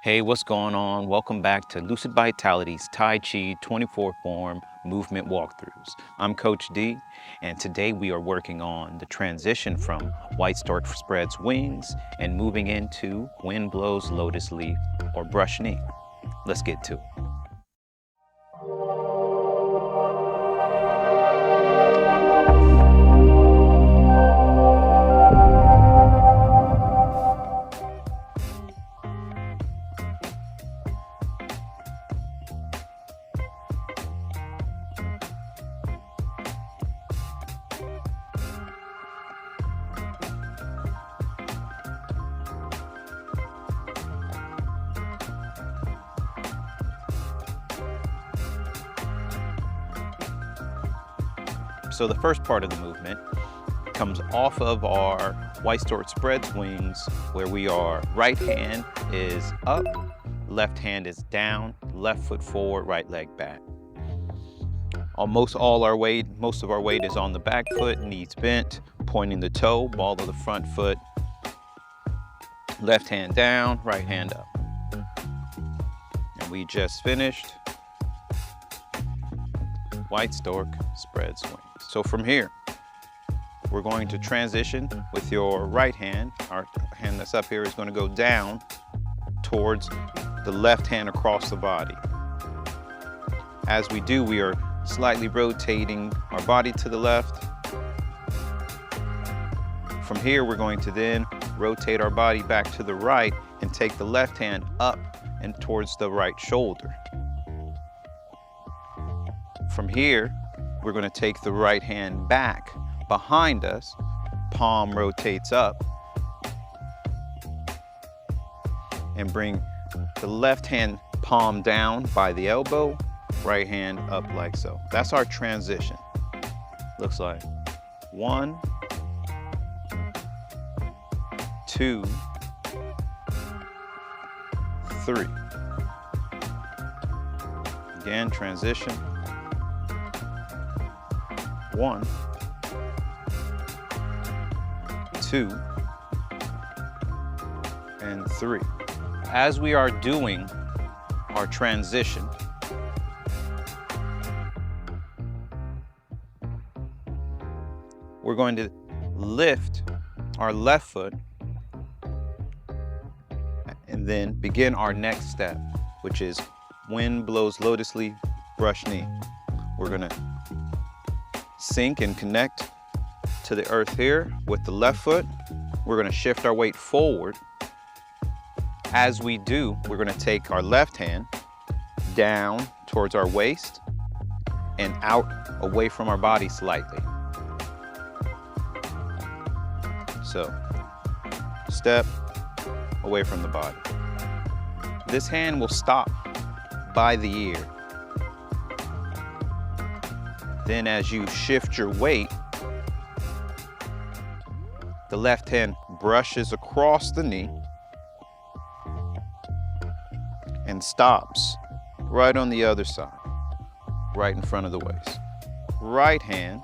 Hey, what's going on? Welcome back to Lucid Vitality's Tai Chi 24 form movement walkthroughs. I'm Coach D, and today we are working on the transition from white stork spreads wings and moving into wind blows lotus leaf or brush knee. Let's get to it. So the first part of the movement comes off of our white stork spreads wings, where we are right hand is up, left hand is down, left foot forward, right leg back. Most of our weight is on the back foot, knees bent, pointing the toe, ball of the front foot, left hand down, right hand up. And we just finished white stork spreads wings. So from here, we're going to transition with your right hand. Our hand that's up here is going to go down towards the left hand across the body. As we do, we are slightly rotating our body to the left. From here, we're going to then rotate our body back to the right and take the left hand up and towards the right shoulder. From here, we're going to take the right hand back behind us, palm rotates up, and bring the left hand palm down by the elbow, right hand up like so. That's our transition. Looks like 1, 2, 3. Again, transition. 1, 2, and 3. As we are doing our transition, we're going to lift our left foot and then begin our next step, which is wind blows lotus leaf, brush knee. We're going to sink and connect to the earth here with the left foot. We're going to shift our weight forward. As we do, we're going to take our left hand down towards our waist and out away from our body slightly. So, step away from the body. This hand will stop by the ear. Then as you shift your weight, the left hand brushes across the knee and stops right on the other side, right in front of the waist. Right hand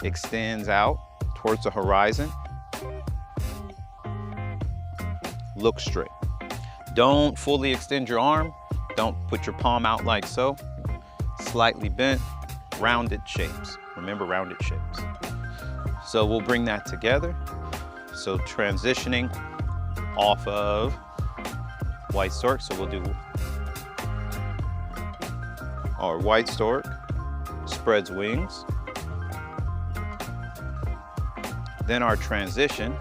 extends out towards the horizon. Look straight. Don't fully extend your arm. Don't put your palm out like so. Slightly bent, rounded shapes. Remember, rounded shapes. So we'll bring that together. So transitioning off of white stork. So we'll do our white stork spreads wings. Then our transition,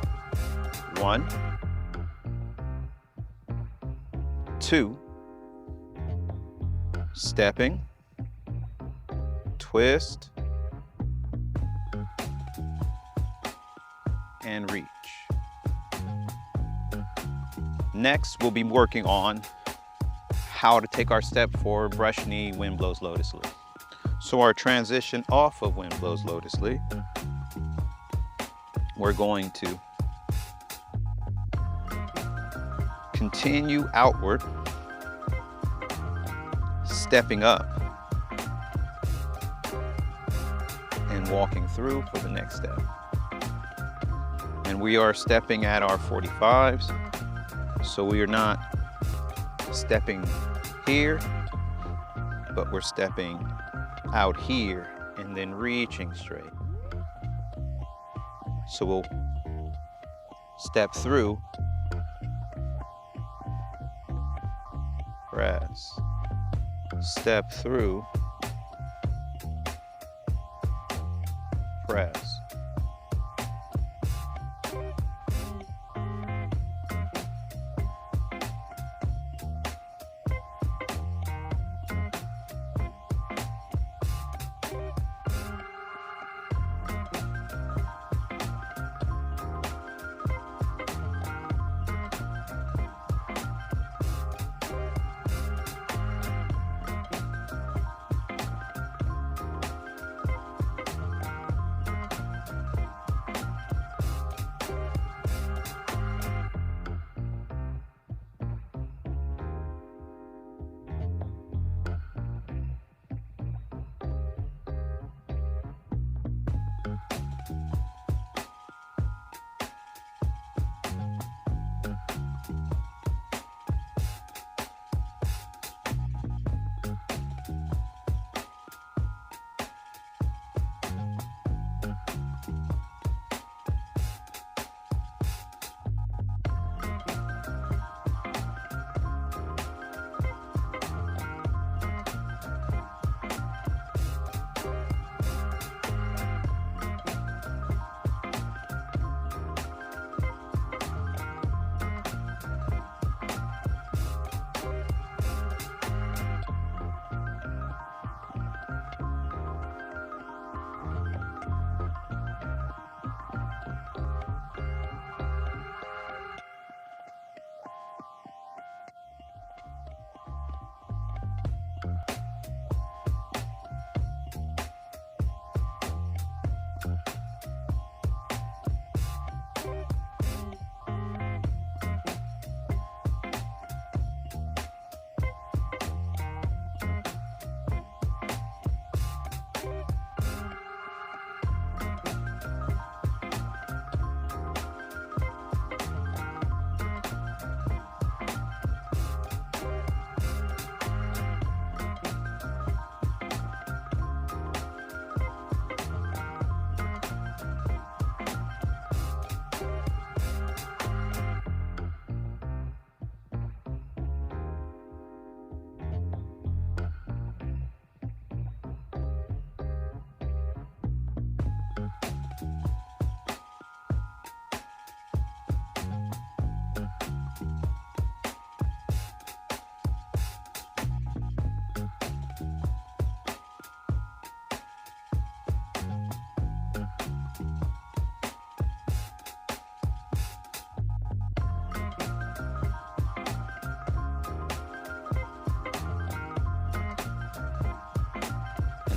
1, 2, stepping, twist, and reach. Next, we'll be working on how to take our step forward, brush knee, wind blows lotus leaf. So our transition off of wind blows lotus leaf, we're going to continue outward, stepping up and walking through for the next step. And we are stepping at our 45s. So we are not stepping here, but we're stepping out here and then reaching straight. So we'll step through, press, step through, press.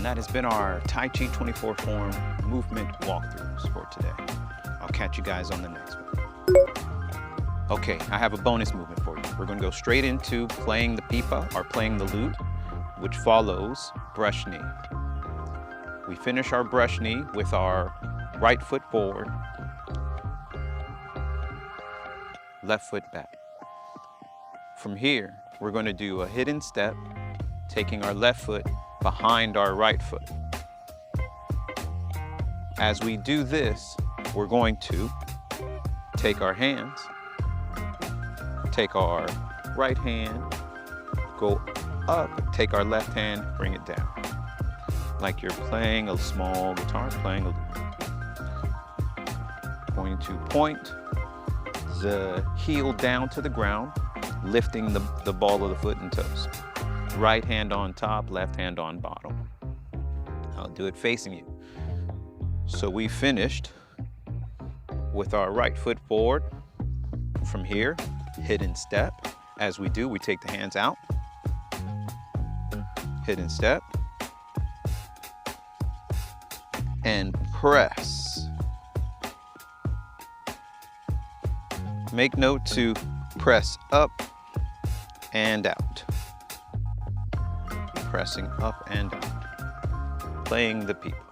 And that has been our Tai Chi 24 form movement walkthroughs for today. I'll catch you guys on the next one. Okay, I have a bonus movement for you. We're going to go straight into playing the pipa or playing the lute, which follows brush knee. We finish our brush knee with our right foot forward, left foot back. From here, we're going to do a hidden step, taking our left foot behind our right foot. As we do this, we're going to take our hands, take our right hand, go up, take our left hand, bring it down. Like you're playing a small guitar, playing a lute. Going to point the heel down to the ground, lifting the ball of the foot and toes. Right hand on top, left hand on bottom. I'll do it facing you. So we finished with our right foot forward. From here, hidden step. As we do, we take the hands out. Hidden step. And press. Make note to press up and out. Pressing up and out. Playing the pipa.